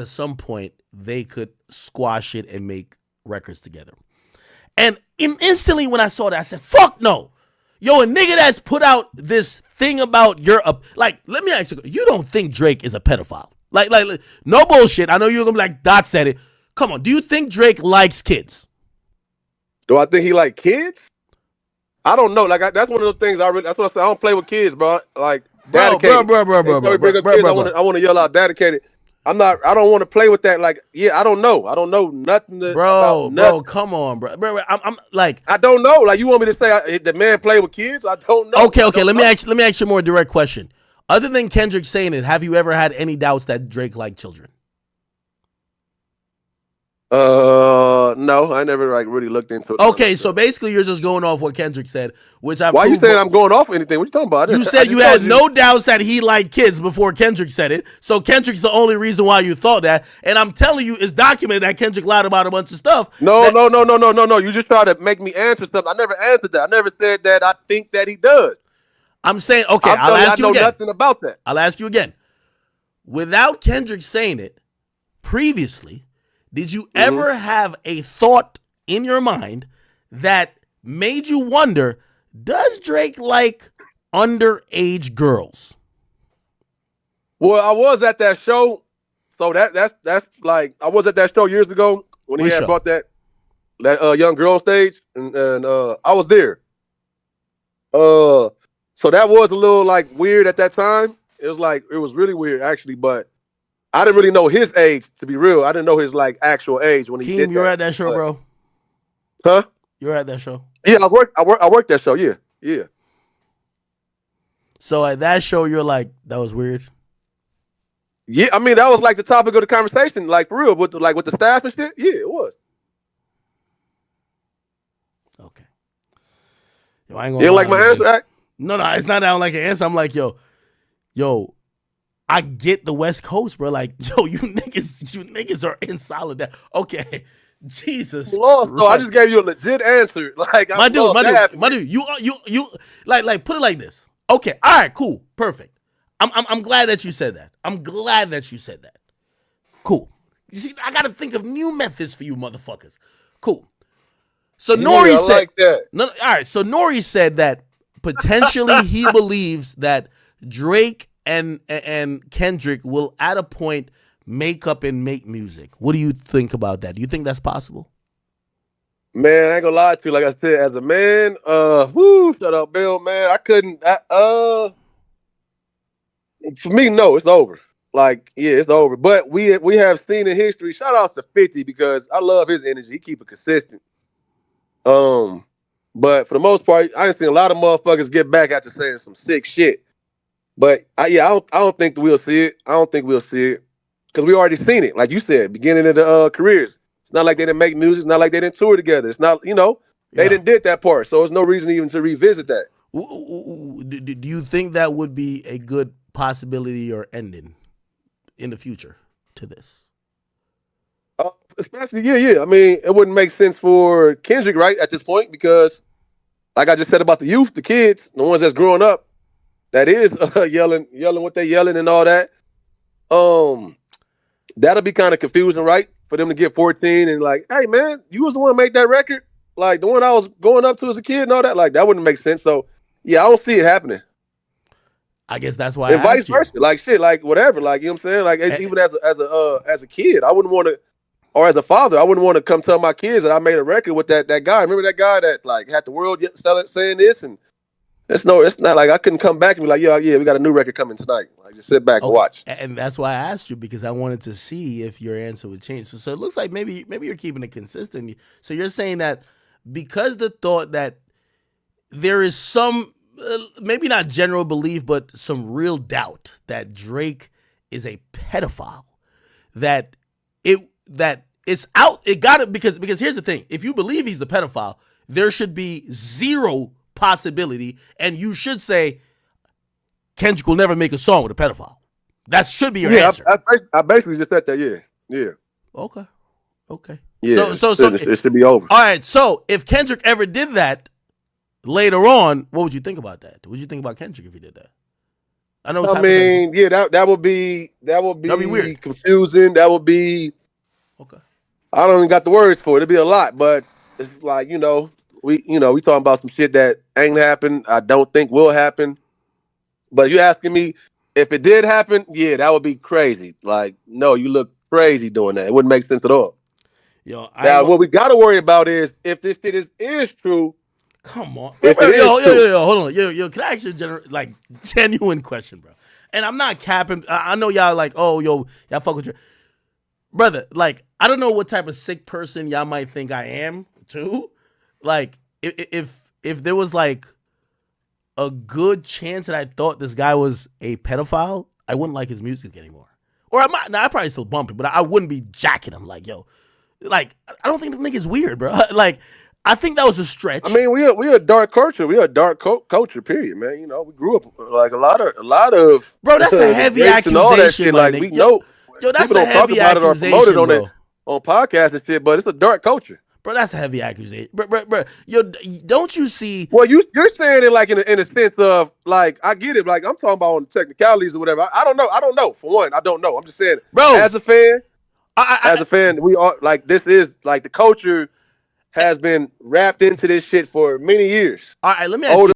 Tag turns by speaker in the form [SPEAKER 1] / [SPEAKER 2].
[SPEAKER 1] at some point they could squash it and make records together. And instantly when I saw that, I said, fuck no. Yo, a nigga that's put out this thing about like, let me ask you don't think Drake is a pedophile? Like, no bullshit. I know you're going to be like, Dot said it. Come on. Do you think Drake likes kids?
[SPEAKER 2] Do I think he like kids? I don't know. Like, that's one of those things that's what I say. I don't play with kids, bro. Like, dedicated.
[SPEAKER 1] Bro.
[SPEAKER 2] I want to yell out dedicated. I don't want to play with that. Like, I don't know. I don't know nothing.
[SPEAKER 1] Bro, come on, bro. I'm like,
[SPEAKER 2] I don't know. Like, you want me to say the man play with kids? I don't know.
[SPEAKER 1] Okay. Let me ask you a more direct question. Other than Kendrick saying it, have you ever had any doubts that Drake liked children?
[SPEAKER 2] No, I never like really looked into it.
[SPEAKER 1] Okay, so basically you're just going off what Kendrick said, which I.
[SPEAKER 2] Why you saying I'm going off anything? What you talking about?
[SPEAKER 1] You said you had no doubts that he liked kids before Kendrick said it. So Kendrick's the only reason why you thought that. And I'm telling you, it's documented that Kendrick lied about a bunch of stuff.
[SPEAKER 2] No. You just try to make me answer something. I never answered that. I never said that I think that he does.
[SPEAKER 1] I'm saying, okay, I'll ask you again.
[SPEAKER 2] I know nothing about that.
[SPEAKER 1] I'll ask you again. Without Kendrick saying it previously, did you ever have a thought in your mind that made you wonder, does Drake like underage girls?
[SPEAKER 2] Well, I was at that show. So that's like, I was at that show years ago when he had brought that young girl on stage, and I was there. So that was a little like weird at that time. It was really weird actually, but I didn't really know his age, to be real. I didn't know his like actual age when he did that.
[SPEAKER 1] You were at that show, bro?
[SPEAKER 2] Huh?
[SPEAKER 1] You were at that show?
[SPEAKER 2] Yeah, I worked that show. Yeah.
[SPEAKER 1] So at that show, you're like, that was weird.
[SPEAKER 2] Yeah, I mean that was like the topic of the conversation, like for real, with the staff and shit. Yeah, it was.
[SPEAKER 1] Okay. Yo, I ain't gonna.
[SPEAKER 2] You don't like my answer, Act?
[SPEAKER 1] No, it's not that I don't like an answer. I'm like, yo. I get the West Coast, bro. Like, yo, you niggas are in solid. Okay, Jesus.
[SPEAKER 2] Lord, so I just gave you a legit answer. Like,
[SPEAKER 1] my dude, you like put it like this. Okay, all right, cool, perfect. I'm glad that you said that. I'm glad that you said that. Cool. You see, I gotta think of new methods for you, motherfuckers. Cool. So Nori said,
[SPEAKER 2] like that.
[SPEAKER 1] No, all right. So Nori said that potentially he believes that Drake and Kendrick will at a point make up and make music. What do you think about that? Do you think that's possible?
[SPEAKER 2] Man, I ain't gonna lie to you. Like I said, as a man, shut up, Bill, man. I couldn't. For me, no, it's over. Like, yeah, it's over. But we have seen in history. Shout out to 50 because I love his energy. He keep it consistent. But for the most part, I done seen a lot of motherfuckers get back after saying some sick shit. But I don't think that we'll see it. I don't think we'll see it because we already seen it. Like you said, beginning of the careers. It's not like they didn't make music. It's not like they didn't tour together. It's not, they didn't did that part. So there's no reason even to revisit that.
[SPEAKER 1] Do you think that would be a good possibility or ending in the future to this?
[SPEAKER 2] Especially, yeah. I mean, it wouldn't make sense for Kendrick, right, at this point because, like I just said about the youth, the kids, the ones that's growing up, that is yelling what they yelling and all that. That'll be kind of confusing, right? For them to get 14 and like, hey man, you was the one to make that record, like the one I was going up to as a kid and all that. Like that wouldn't make sense. So yeah, I don't see it happening.
[SPEAKER 1] I guess that's why.
[SPEAKER 2] And vice versa, like shit, like whatever, like you know what I'm saying. Like even as a kid, I wouldn't want to, or as a father, I wouldn't want to come tell my kids that I made a record with that guy. Remember that guy that like had the world saying this and. It's not like I couldn't come back and be like, yeah, we got a new record coming tonight. Like, just sit back and watch.
[SPEAKER 1] And that's why I asked you because I wanted to see if your answer would change. So it looks like maybe you're keeping it consistent. So you're saying that because the thought that there is some, maybe not general belief, but some real doubt that Drake is a pedophile, that it's out. It got it because here's the thing: if you believe he's a pedophile, there should be zero possibility, and you should say Kendrick will never make a song with a pedophile. That should be your answer.
[SPEAKER 2] I basically just said that. Yeah.
[SPEAKER 1] Okay.
[SPEAKER 2] Yeah. So it should be over.
[SPEAKER 1] All right. So if Kendrick ever did that later on, what would you think about that? What would you think about Kendrick if he did that? I know it's
[SPEAKER 2] I
[SPEAKER 1] hypothetical.
[SPEAKER 2] mean, yeah, that would be
[SPEAKER 1] That'd be weird.
[SPEAKER 2] confusing. That would be
[SPEAKER 1] Okay.
[SPEAKER 2] I don't even got the words for it. It'd be a lot, but it's like we talking about some shit that ain't happened. I don't think will happen. But you asking me if it did happen, yeah, that would be crazy. Like, no, you look crazy doing that. It wouldn't make sense at all.
[SPEAKER 1] Yo, I ain't
[SPEAKER 2] Now,
[SPEAKER 1] gonna.
[SPEAKER 2] what we got to worry about is if this shit is true.
[SPEAKER 1] Come on, bro,
[SPEAKER 2] If
[SPEAKER 1] bro,
[SPEAKER 2] it is true,
[SPEAKER 1] yo, hold on, yo, can I ask you like genuine question, bro? And I'm not capping. I know y'all like, oh, yo, y'all fuck with your brother. Like, I don't know what type of sick person y'all might think I am, too. Like, if there was like a good chance that I thought this guy was a pedophile, I wouldn't like his music anymore. Or I might, nah, I probably still bump it, but I wouldn't be jacking him like, yo, like I don't think the nigga's weird, bro. Like, I think that was a
[SPEAKER 2] I
[SPEAKER 1] stretch.
[SPEAKER 2] mean, we a dark culture. We a dark culture. Period, man. You know, we grew up like a lot of
[SPEAKER 1] Bro, that's a
[SPEAKER 2] the
[SPEAKER 1] heavy
[SPEAKER 2] greats and all that
[SPEAKER 1] accusation,
[SPEAKER 2] shit.
[SPEAKER 1] my
[SPEAKER 2] Like
[SPEAKER 1] nigga.
[SPEAKER 2] we know
[SPEAKER 1] Yo, that's
[SPEAKER 2] people
[SPEAKER 1] a
[SPEAKER 2] don't talk
[SPEAKER 1] heavy
[SPEAKER 2] about it or promote it
[SPEAKER 1] accusation, bro.
[SPEAKER 2] on podcasts and shit, but it's a dark culture.
[SPEAKER 1] Bro, that's a heavy accusation. Bro, yo, don't you see,
[SPEAKER 2] Well, you're saying it like in a sense of like I get it. Like I'm talking about on the technicalities or whatever. I don't know. I don't know. For one, I don't know. I'm just saying
[SPEAKER 1] bro?
[SPEAKER 2] as a fan,
[SPEAKER 1] I
[SPEAKER 2] we are like this is like the culture has been wrapped into this shit for many years.
[SPEAKER 1] all right. Let me ask
[SPEAKER 2] Older
[SPEAKER 1] you